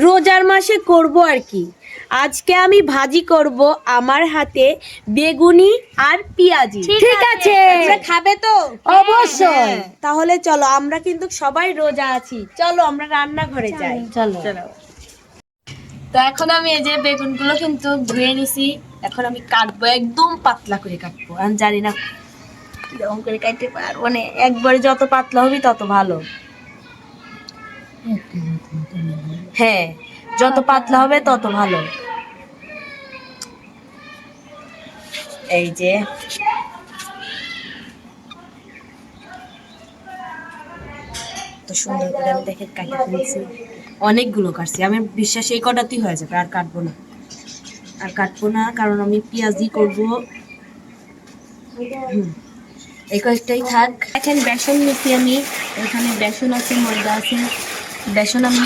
রোজার মাসে করব আর কি। আজকে আমি ভাজি করব আমার হাতে বেগুনি আর পেঁয়াজি। ঠিক আছে, তোমরা খাবে তো? অবশ্যই। তাহলে চলো, আমরা কিন্তু সবাই রোজা আছি, চলো আমরা রান্নাঘরে যাই। চলো। তো এখন আমি এই যে বেগুনগুলো কিন্তু ধুয়ে নিছি, এখন আমি কাটবো, একদম পাতলা করে কাটবো। আমি জানি না কিরকম করে কাটতে পারবো না, একবারে যত পাতলা হবে তত ভালো। হ্যাঁ, যত পাতলা হবে তত ভালো। এই যে তো সুন্দর করে আমি দেখে কাটে ফেলছি, অনেকগুলো কাটছি। আমি বিশ্বাস এই কটাতেই হয়ে যাবে, আর কাটবো না, আর কাটবো না, কারণ আমি পেঁয়াজি করবো। এই কয়েকটাই থাক। এখন বেসন নিচ্ছি আমি, এখানে বেসন আছে, ময়দা আছে। বেসন আমি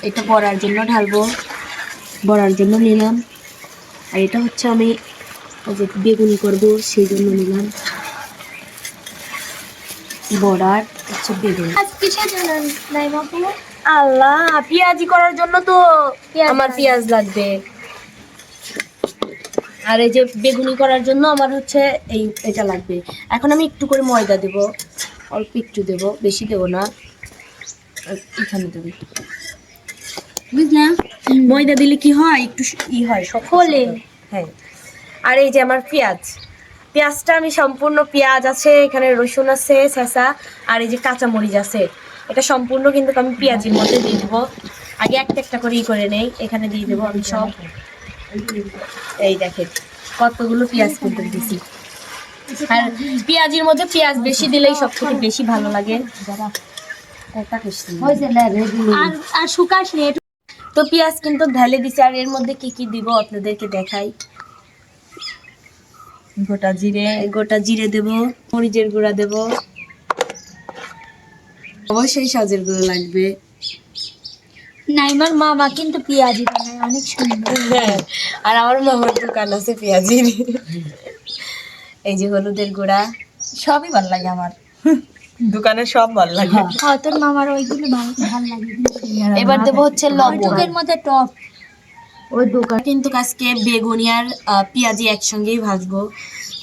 এটা বড়ার জন্য ঢালবো, বড়ার জন্য নিলাম। আর এটা হচ্ছে আমি ওই যে বেগুনি করবো সেই জন্য নিলাম। বড়ার হচ্ছে বেগুনি। আল্লাহ, পেঁয়াজি করার জন্য তো আমার পেঁয়াজ লাগবে, আর এই যে বেগুনি করার জন্য আমার হচ্ছে এটা লাগবে। এখন আমি একটু করে ময়দা দেব, অল্প একটু দেব, বেশি দেব না, এখানে দেবো, বুঝলাম। ময়দা দিলে কি হয়, একটু হয় সকলে। হ্যাঁ, আর এই যে আমার পেঁয়াজটা আমি সম্পূর্ণ, পেঁয়াজ আছে এখানে, রসুন আছে ছেঁচা, আর এই যে কাঁচামরিচ আছে, এটা সম্পূর্ণ কিন্তু আমি পেঁয়াজের মধ্যে দিয়ে দেবো। আগে একটা একটা করে করে নেই, এখানে দিয়ে দেবো আমি সব। এই দেখেন কতগুলো পেঁয়াজ কিন্তু দিয়েছি। আর পেঁয়াজের মধ্যে পেঁয়াজ বেশি দিলেই সব থেকে বেশি ভালো লাগে। আর শুকাস নে তো, পেঁয়াজ কিন্তু ঢালে দিছি। আর এর মধ্যে কি কি দিব আপনাদেরকে দেখাই। গোটা জিরে দেব, মরিচের গুঁড়া দেব, অবশ্যই সাজের গুঁড়ো লাগবে। নাইমার মামা কিন্তু পেঁয়াজি বানায় অনেক সুন্দর। হ্যাঁ, আর আমার মামার দোকান আছে পেঁয়াজির। এই যে হলুদের গুঁড়া, সবই ভালো লাগে আমার, দোকানে সব ভালো লাগে। হ্যাঁ, তোর মামার ওইগুলো ভালো লাগে। এবার দেবো হচ্ছে লবণ। এর মধ্যে টক। ওই দোকান কিন্তু আজকে বেগুনি আর পেঁয়াজি একসঙ্গেই ভাজবো,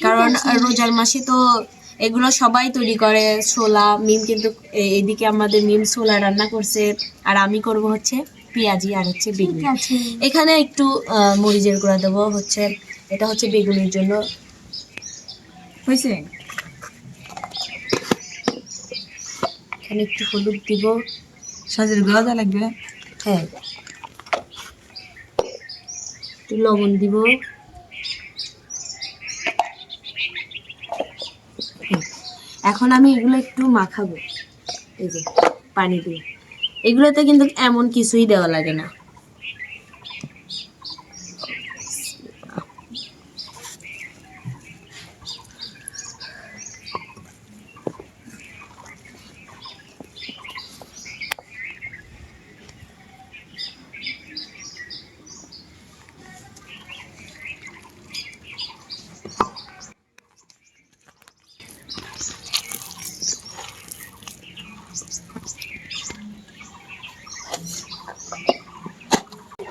কারণ রোজার মাসে তো এগুলো সবাই তৈরি করে। ছোলা মিম কিন্তু এদিকে আমাদের মিম ছোলা রান্না করছে, আর আমি করব হচ্ছে পেঁয়াজি আর হচ্ছে বেগুনি। এখানে একটু মরিচের গুঁড়া দেবো, হচ্ছে এটা হচ্ছে বেগুনির জন্য হয়েছে। এখানে একটু হলুদ দিব, সাজের গুঁড়া দেওয়া লাগবে। হ্যাঁ, একটু লবণ দিব। এখন আমি এগুলো একটু মাখাবো, এই যে পানি দিয়ে। এগুলোতে কিন্তু এমন কিছুই দেওয়া লাগে না।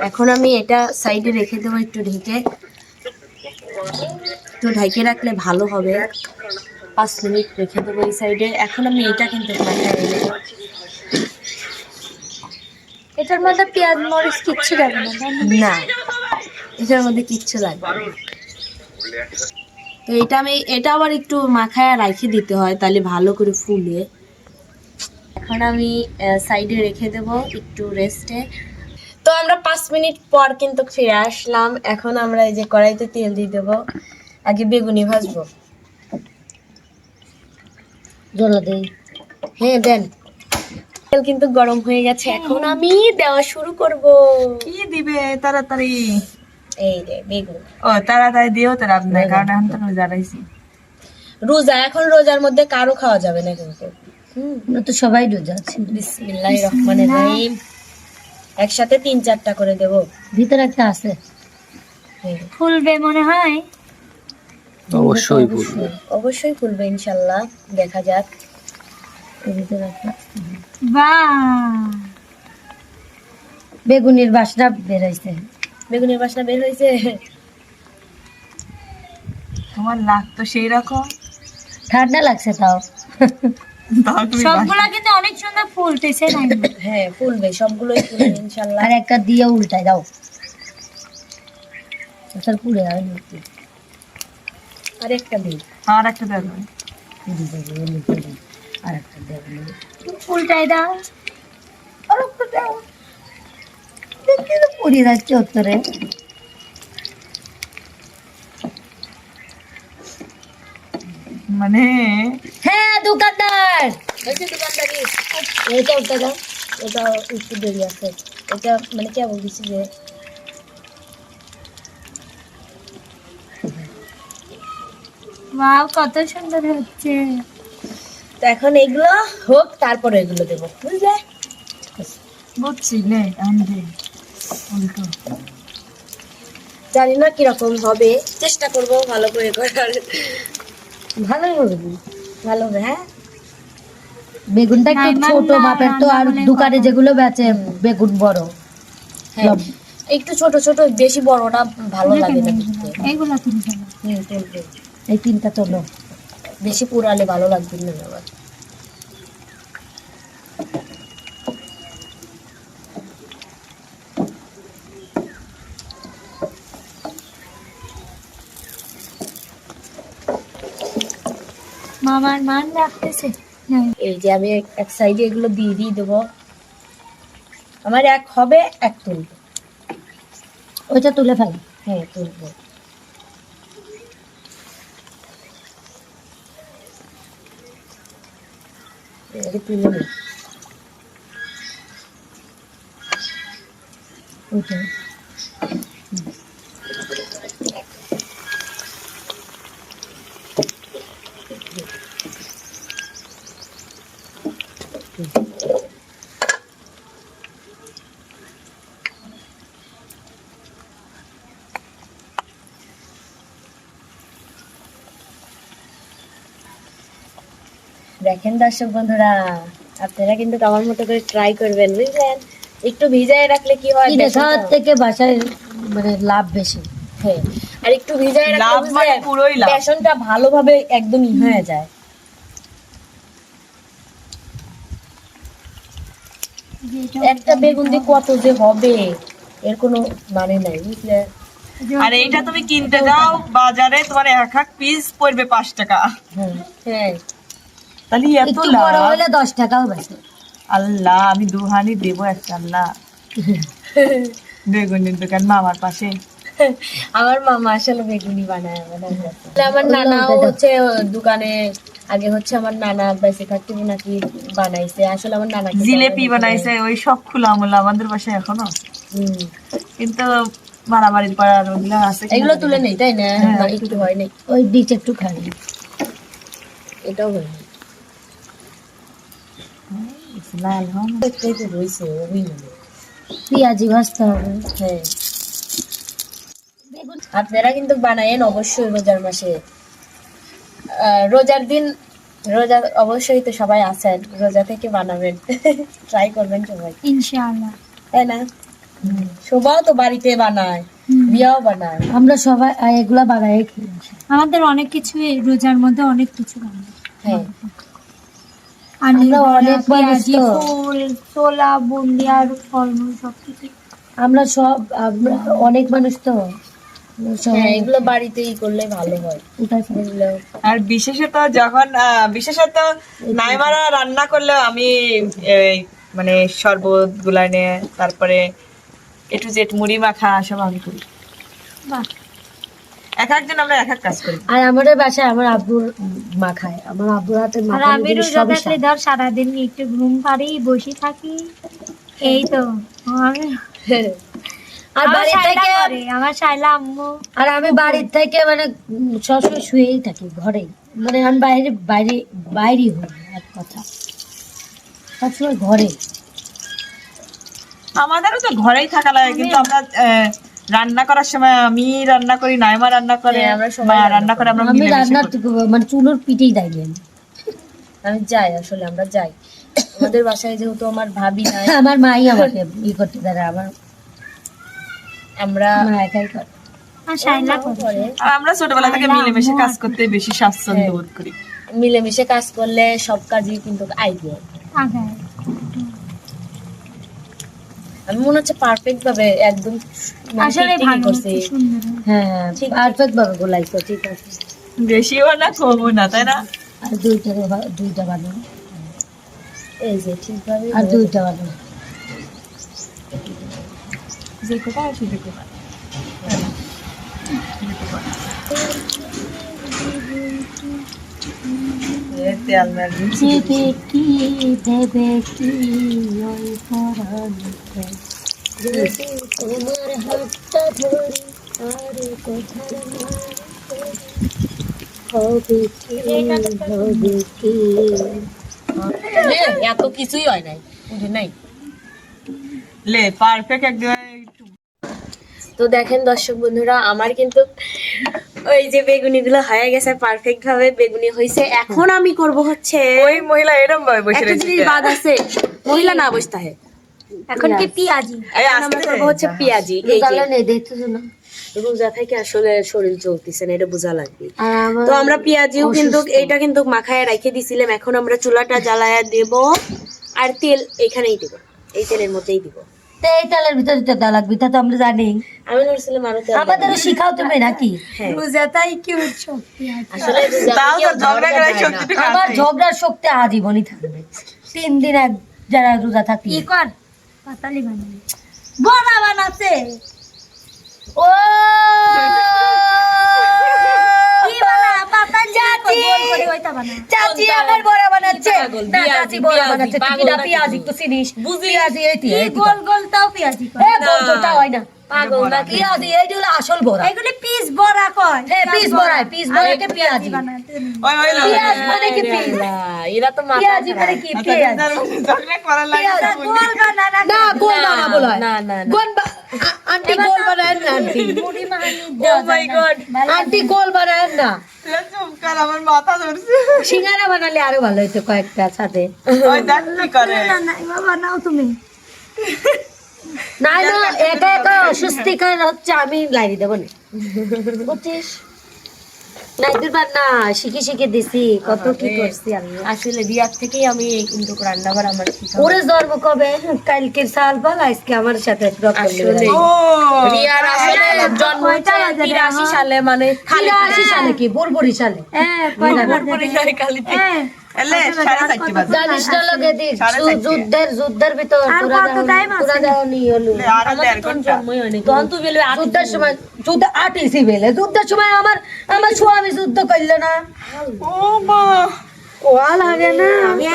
এখন আমি এটা সাইডে রেখে দেবো, একটু ঢেকে রাখলে ভালো হবে। 5 মিনিট রেখে দেবো এই সাইডে। এখন আমি এটা কিন্তু মাখায় নেব। এটার মধ্যে পেঁয়াজ মরিচ কিচ্ছু দেবে না, না, এটার মধ্যে কিচ্ছু লাগবে না। তো এটা আবার একটু মাখায় রেখে দিতে হয়, তাহলে ভালো করে ফুলে। এখন আমি সাইডে রেখে দেব একটু রেস্টে। তো আমরা 5 মিনিট পর কিন্তু ফিরে আসলাম। এখন আমরা এই যে কড়াইতে তেল দিয়ে দেবো, আগে বেগুনি ভাজবো। জ্বলা দেই। হ্যাঁ দেন, তেল কিন্তু গরম হয়ে গেছে, এখন আমি দেওয়া শুরু করব। কি দিবে তাড়াতাড়ি? এই যে বেগুন। ও তাড়াতাড়ি দিও তো লাভ নাই, কারণ এখন তো রোজা রয়েছি। রোজা, এখন রোজার মধ্যে কারো খাওয়া যাবে না কিন্তু। তো সবাই রোজা আছে। বিসমিল্লাহির রহমানির রহিম। একসাথে 3-4টা করে দেব। ভিতরে একটা আছে, ফুলবে মনে হয়। অবশ্যই ফুলবে, অবশ্যই ফুলবে ইনশাআল্লাহ, দেখা যাক। এর ভিতরে একটা বাহ, বেগুনের বাসনা বেরোইছে। বেগুনের বাসনা বের হয়েছে। তোমার লাগতো সেই রকম, ঠান্ডা লাগছে তাও। তাও তুমি সবগুলা কিন্তু অনেক সুন্দর ফুলতেছে না? হ্যাঁ ফুলবে, সবগুলোই ফুলবে ইনশাল্লাহ। আর একটা দিয়ে উল্টাই দাও, স্যার পুড়ে যাবে না। আর একটা দিন আর একটা দেবে। আর একটা দেবো, উল্টাই দাও, আর একটা দাও। দেখি তো পুড়ে যাচ্ছে উত্তরে। মানে হ্যাঁ দোকানদার, হয়েছে দোকানদারি। এটা ওটা দাও, ওটা একটু দেরি আছে। এটা মানে কে বলছি যে ওয়াও কত সুন্দর হচ্ছে। তো এখন এগুলো হোক, তারপরে এগুলো দেবো, বুঝলে? বুঝছি লে আনবে উল্টো। জানি না কিরকম হবে, চেষ্টা করবো ভালো করে করার। ভালোই হবে। ভালো হবে, হ্যাঁ। বেগুনটা একটু ছোট মাপের তো, আর দোকানে যেগুলো বেচে বেগুন বড়। হ্যাঁ একটু ছোট ছোট, বেশি বড়টা ভালো লাগে না দেখতে। এইগুলো তুলবে, তুলবে। এই তিনটা তোলো। বেশি পুরালে ভালো লাগবে না আবার। মামার মান রাখতেছে। এই যে আমি এক সাইডে এগুলো দিয়ে দিয়ে দেবো। আমার এক হবে, এক তুলবো। ওইটা তুলে ফেল। হ্যাঁ তুলবো। এটাকে তুলে নিই। ওইটা দেখেন দর্শক বন্ধুরা, আপনারা কিন্তু আমার মতো করে ট্রাই করবেন, বুঝলেন? একটু ভিজায় রাখলে কি হয়, কিনে খাওয়ার থেকে বাসায় মানে লাভ বেশি। হ্যাঁ, আর একটু ভিজায় রাখলে লাভ মানে বুঝলেন, পুরোই লাভ। বেসনটা ভালোভাবে একদম হয়ে যায়। একটা বেগুন দিয়ে কত যে হবে এর কোনো মানে নাই, বুঝলে? আর এইটা তুমি কিনতে যাও বাজারে, তোমার এক এক পিস পড়বে 5 টাকা। হ্যাঁ তাহলে এত একটু বড় লাভ। হলে 10 টাকাও বেশি। আল্লাহ, আমি দুহানি দেবো একটা। আল্লাহ, বেগুনের দোকান মামার পাশে। আমার মামা আসলে বেগুনি বানায়। আমার নানাও হচ্ছে দোকানে, আগে হচ্ছে আমার নানা বেঁচে থাকতে নাকি বানাইছে। আসলে আমার নানা জিলেপি বানাইছে, ওই সব খোলা মোলা আমাদের বাসায় এখনো আছে। কিন্তু মারামারি করার ওগুলো আছে কিনা এগুলো জানি তুলে না। নেই, তাই না? হ্যাঁ, না, একটু হয় নাই, ওই ডিচ একটু খাই। এটাও হয় নাই। লাল হন। একটাই তো রয়েছে, ওই মানে। পেঁয়াজি ভাজতে হবে। হ্যাঁ, আপনারা কিন্তু বানায়েন অবশ্যই রোজার মাসে। রোজার দিন, রোজা অবশ্যই তো সবাই আছেন, রোজা থেকে বানাবেন। ট্রাই করবেন সবাই, ইনশাআল্লাহ, তাই না? সবাই তো বাড়িতে বানায়, বিয়াও বানায়। আমরা সবাই এগুলা বানাই খাই। আমাদের অনেক কিছু রোজার মধ্যে অনেক কিছু বানাই। হ্যাঁ, আমরা অনেক মানুষ তো, ফুল ছোলা বুন্দি আর ফলমূল সবকিছু আমরা অনেক মানুষ তো, হ্যাঁ, এগুলো বাড়িতেই করলে ভালো হয়, বুঝলে? আর বিশেষত যখন বিশেষত নাইমারা রান্না করলে আমি এই মানে শরবত গুলানে, তারপরে একটু জেট মুড়ি মাখা সব আমি করি। এক একজন আমরা এক এক কাজ করি। আর আমাদের বাসায় আমার আব্বুর মাখায়, আমার আব্বুর হাতে মাখা। আমি রোজা থাকলে ধর সারাদিন একটু ঘুম পারি, বসে থাকি, এই তো। আর বাড়ি থেকে আমার শাইলা আম্মু, আর আমি বাড়ির থেকে মানে সবসময় শুয়েই থাকি ঘরেই, মানে আমি বাইরে হই, এক কথা সবসময় ঘরে। আমাদেরও তো ঘরেই থাকা লাগে, কিন্তু আমরা রান্না করার সময় আমি রান্না করি, নাইমা রান্না করে, হ্যাঁ, আমরা সবাই মা রান্না করে, আমরা আমি মিলেমিশে রান্নার করি। মানে চুলোর পিঠেই দাঁড়িয়ে আমি যাই, আসলে আমরা যাই। আমাদের বাসায় যেহেতু আমার ভাবি নাই, আমার মাই আমাকে করতে পারে, আমার আমরা মা একাই করে। করে আর আমরা ছোটবেলা থেকে মিলেমিশে কাজ করতে বেশি স্বাচ্ছন্দ্য বোধ করি। মিলেমিশে কাজ করলে সব কাজই কিন্তু আইডিয়া। আমি মনে হচ্ছে পারফেক্ট ভাবে একদম আসলে ঠিকই করছি। হ্যাঁ পারফেক্ট ভাবে গোলাইছো, ঠিক আছে। বেশিও না কমও না, তাই না? আর দুইটা বানানো, এই যে ঠিকভাবে আর দুইটা বানানো। যে কোটা আর শুধু কোটা। তেল মারবি। দেবে কি দেবে কি ওই পরাণকে, যদি তোমার হাতটা ধরি আর কোথার হবে কি হবে কি। এত কিছুই হয় নাই, বুঝি নাই। লে পারফেক্ট একদম। তো দেখেন দর্শক বন্ধুরা, আমার কিন্তু ওই যে বেগুনিগুলো হয়ে গেছে, পারফেক্ট ভাবে বেগুনি হয়েছে। এখন আমি করব হচ্ছে ওই মহিলা এরকম ভাবে বসে একটা রয়েছে। জিনিস বাদ আছে, মহিলা না বসতে হয়। এখন কি পেঁয়াজি এই আমরা আস্তে করবো হচ্ছে পেঁয়াজি। এই যে গালে নেই দেখতেছো না? রোজা থেকে আসলে শরীর চলতেছে না, এটা বোঝা লাগবে। আর আমার তো আমরা পেঁয়াজিও কিন্তু অসুস্থ। এটা কিন্তু মাখায় রেখে দিছিলাম। এখন আমরা চুলাটা জ্বালায়া দেব, আর তেল এখানেই দেব, এই তেলের মধ্যেই দিব। তো এই তেলের ভিতরে তো দেওয়া লাগবে, তা তো আমরা জানি। আমি ভাবছিলাম আরো তেল দেব। আমাদেরও শিখাও তুমি নাকি? হ্যাঁ। রোজাটাই কি শক্তি আছে। আসলে রোজা তাও কেউ তো ঝগড়া ধরবে করার না। শক্তিটুকু আমার আছে। ঝগড়ার শক্তি আজীবনই থাকবে। 3 দিন এক যারা রোজা থাকি কর পাতালি বানাবি বড়া বানাচ্ছে ও কি বানা পাতালি চাচি! গোল করে ওইটা বানা চাচি আমার বড়া বানাচ্ছে, পাগল, না পেঁয়াজি, চাচি বড়া পেঁয়াজি, বানাচ্ছে, তুই পাগল কি না নাকি পেঁয়াজি তুই? তো চিনিস, বুঝি। পেঁয়াজি এইটি কি গোল গোল তাও পেঁয়াজি কয় গোলটা হয় না, পাগল নাকি? পেঁয়াজি এইটি হলো আসল বড়া। এগুলি পিস বড়া কয় হ্যাঁ পিস বড়াকে পেঁয়াজি। বানাতে ওই ওই লোক। পেঁয়াজ মানে কি পিস? এরা তো মাথা পেঁয়াজি মানে খারাপ। কি পেঁয়াজ? ঝগড়া করার লাগে পেঁয়াজ। না। গোল বানা না না গোল বানাবো না, না, না, না। আন্টি গোল বানায় না, আন্টি মুড়ি মাখানি Oh my God! আন্টি গোল বানায় না। তুই চুপ কর, আমার মাথা ধরছে। সিঙ্গারা বানালে আরো ভালো হইতো কয়েকটা সাথে। ওই দেখ কি করে। না না বাবা নাও তুমি না না একা একা অস্বস্তিকর হচ্ছে, আমি লাইনি দেবো না, বুঝছিস? নাইদুরবার না শিখে শিখে দিছি, কত কি করছি আমি। আসলে বিয়ার থেকেই আমি কিন্তু রান্নাবার আমার শিখা। ওরে জন্ম কবে? কালকের সাল বল, আজকে আমার সাথে আসলে ও রিয়ার আসলে জন্ম হয়েছে 83 সালে, মানে খালি 83 সালে কি বুড়বুড়ি সালে? হ্যাঁ কয়টা পরিচয় খালিতে। হ্যাঁ এলে 4:30 বাজে। জানিস না লোকে দিস, 4:30 যুদ্ধের ভিতর আর তোরা কত time আছে? যাওনি হলো। লে, আরো 1.5 ঘন্টা। জন্মই হয়নি, তখন তুই বলবি যুদ্ধের সময় যুদ্ধ 8 বেলে যুদ্ধের সময় আমার স্বামী যুদ্ধ করলো না, ও মা, ওয়া লাগে না।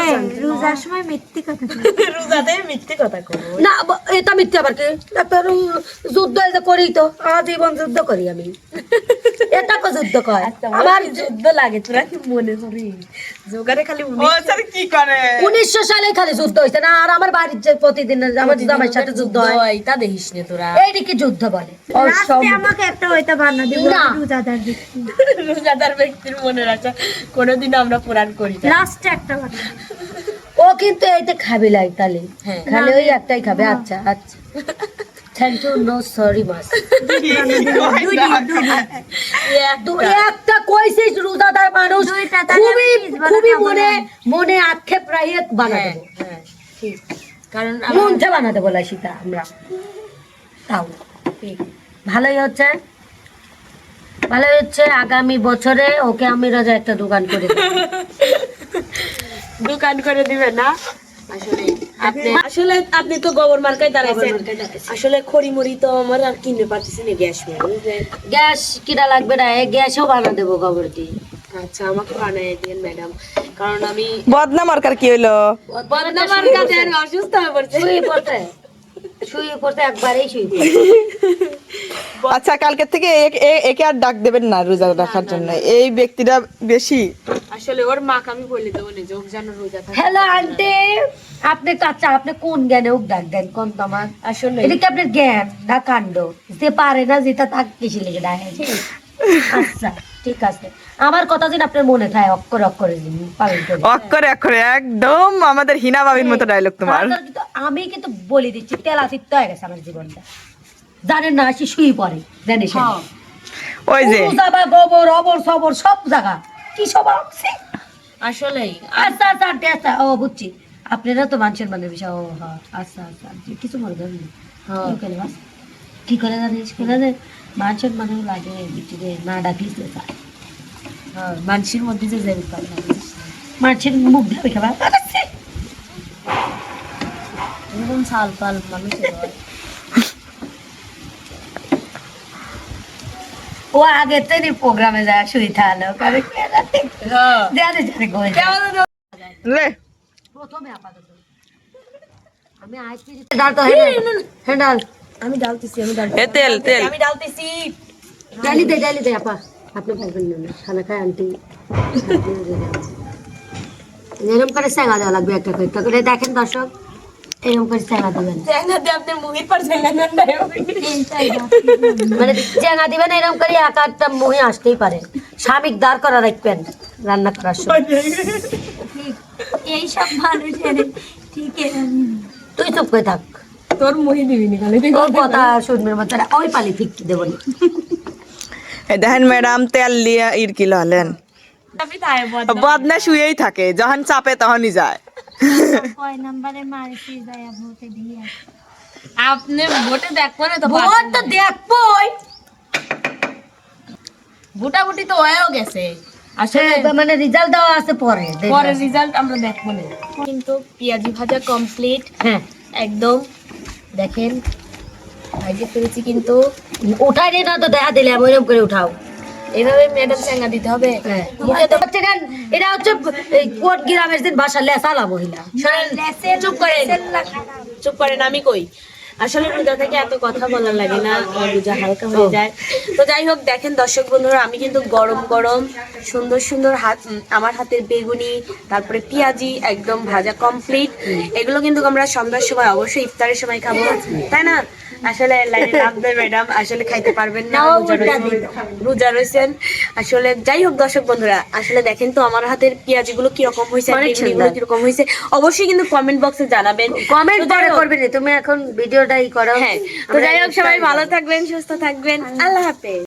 এই রোজার সময় মিথ্যে কথা কয় রোজাতে মিথ্যে কথা কব। না এটা মিথ্যে আবার কি? তোর যুদ্ধ এই যে করি তো আজীবন যুদ্ধ করি আমি, এটা কো যুদ্ধ কয়? আমার যুদ্ধ লাগে, তোরা কি মনে করিস জোগাড়ে খালি ও স্যার কি করে? 1900 সালে খালি যুদ্ধ হয়েছে না, আর আমার বাড়ির যে প্রতিদিন আমার জামাইয়ের সাথে যুদ্ধ হয়, তা দেখিস নে তোরা। এইটি কি যুদ্ধ বলে? লাস্টে আমাকে একটা ওইটা বানা দিব না। রোজাদার ব্যক্তি রোজাদার ব্যক্তির মনে রাখা, কোনোদিন আমরা পুরাণ করি না। লাস্টে একটা বানা ও কিন্তু এইটা খাবে লাই তাহলে, হ্যাঁ। খালি ওই একটাই খাবে। আচ্ছা আচ্ছা, থ্যাংক ইউ, নো সরি মাস। তুই একটা কইছিস রোজাদার মানুষ, দুইটা তাহলে খুবই আমি piece বানা খুবই খাবো মনে না। মনে আক্ষেপ রাখিয়ে বানা হ্যাঁ, দেবো, হ্যাঁ, ঠিক। কারণ মনতে বানাতে বলে সীতা আমরা, তাও ভালোই হচ্ছে, ভালোই হচ্ছে। আগামী বছরে ওকে আমি রোজা একটা দোকান করে দেবো। দোকান করে দিবে না। আসলে আপনি তো গোবর মার্কায় দাঁড়াইছেন। আসলে খড়িমড়ি তো আমার আর কিনতে পারতেছি না, গ্যাস মেয়ে। গ্যাস কিনা লাগবে না, এই গ্যাসও বানা দেবো গোবর দিয়ে। আচ্ছা আমাকে বানিয়ে দিন ম্যাডাম, কারণ আমি বদনাম আর কি হইলো? বদনামার কাছে আর অসুস্থ হয়ে পড়ছে। শুয়ে পড়তে একবারেই শুয়ে পড়তে। আচ্ছা কালকে থেকে একে আর ডাক দেবেন না রোজা রাখার জন্য, এই ব্যক্তিটা বেশি। আসলে ওর মাকে আমি বলে দেবো না, যোগ যেন রোজা থাকে। হ্যালো আন্টি, আপনি তো আচ্ছা আপনি কোন জ্ঞানে ওক ডাক দেন কোন তো আমার? আসলে এটা কি আপনার জ্ঞান না কাণ্ড? যে পারে না যেটা তাকে কিসে লেগে ডাকেন? আচ্ছা ঠিক আছে, আমার কথা যেন আপনার মনে থাকে, অক্ষরে অক্ষরে পালন করি। অক্ষরে অক্ষরে একদম আমাদের হিনা ভাবির মতো ডায়লগ তোমার। তারপর কিন্তু আমি কিন্তু বলে দিচ্ছি, তেলাতীপ্ত হয়ে গেছে আমার জীবনটা, জানেন না, আসি শুয়ে পড়ে জানিস, ওই যে যাবা গোবর অবর সবর সব জায়গা কি সব আছে। আসলেই আচ্ছা আচ্ছা আন্টি, আচ্ছা ও বুঝছি, আপনারা তো মানুষের মানে বিষয়। ও হ্যাঁ আচ্ছা আচ্ছা আন্টি, কিছু মনে করেন না। হ্যাঁ। কি করে বাস, কি করে জানিস, কি করে মানুষের মানে লাগে বিটিরে না ডাকলিস তো চায়। হ্যাঁ, মানুষের মধ্যে যে যাই পারে মানুষের মুখ ধরে খাবার এরকম সাল পাল মানুষের হয়। ও আগে তো প্রোগ্রামে যায় শুয়ে থাকলো কারণ হ্যাঁ জানে জানে গোল লে প্রথমে আপাতত আমি আইছি ডাল তো হ্যান্ডাল আমি ডালতেছি এ তেল তেল আমি ডালতেছি। ডালি দে আপা, আপনি খাইবেন না খানা খায় আন্টি। এরকম করে স্যাঙা দেওয়া লাগবে একটা করে দেখেন দর্শক, এরকম করে স্যাঙা দিবেন, চ্যাংড়াতে আপনার মুহির পর চ্যাংড়া দেন না মানে চ্যাঙা দিবেন এরকম করে, এক একটা মুহে আসতেই পারে। স্বামীক দাঁড় করা রাখবেন রান্না করার সময়। এইসব মানুষের ঠিক তুই চুপ করে থাক, তোর মুহি দিবি নি খালি তুই তোর কথা শুনবে মতো ওই পালি ফিক্কি দেবো না। এই দেখেন ম্যাডাম তেল দিয়ে ইরকিল হলেন। আমি তাই বদনা শুয়েই থাকে, যখন চাপে তখনই যায়। কয় নাম্বারে মারছি যায় ভোটে দিয়ে আপনি ভোটে দেখবো না তো ভোট তো দেখবোই, ভোটাভুটি তো হয়েও গেছে আসলে মানে রেজাল্ট দেওয়া আছে পরে দেখবেন। পরে রেজাল্ট আমরা দেখবো না। কিন্তু পেঁয়াজি ভাজা কমপ্লিট হ্যাঁ একদম, দেখেন ভাইজে ফেলেছি কিন্তু। উঠাই রে না তো দেখা দিলে ওইরকম করে উঠাও। এভাবে ম্যাডাম চ্যাংড়া দিতে হবে। হ্যাঁ মুখে তো হচ্ছে কেন, এটা হচ্ছে এই কোট গ্রামের দিন ভাষা লেসালা মহিলা। শোনেন, চুপ করেন চুপ করেন, আমি কই আসলে রোজা থেকে এত কথা বলার লাগে না, রোজা হালকা হয়ে যায়। তো যাই হোক, দেখেন দর্শক বন্ধুরা, আমি কিন্তু গরম গরম সুন্দর সুন্দর আমার হাতের বেগুনি, তারপরে পেঁয়াজি একদম ভাজা কমপ্লিট। এগুলো কিন্তু আমরা সন্ধ্যার সময় অবশ্যই ইফতারের সময় খাবো, তাই না? আসলে লাইনে রাখবেন ম্যাডাম, আসলে খাইতে পারবেন না, রোজা রয়েছেন। আসলে যাই হোক দর্শক বন্ধুরা, আসলে দেখেন তো আমার হাতের পেঁয়াজি গুলো কিরকম হয়েছে, বেগুনিগুলো কিরকম হয়েছে, অবশ্যই কিন্তু কমেন্ট বক্সে জানাবেন। কমেন্ট তো যাই করে হোক, করবেন, তুমি এখন ভিডিওটাই করো। হ্যাঁ, তো যাই হোক সবাই ভালো থাকবেন, সুস্থ থাকবেন, আল্লাহ হাফেজ।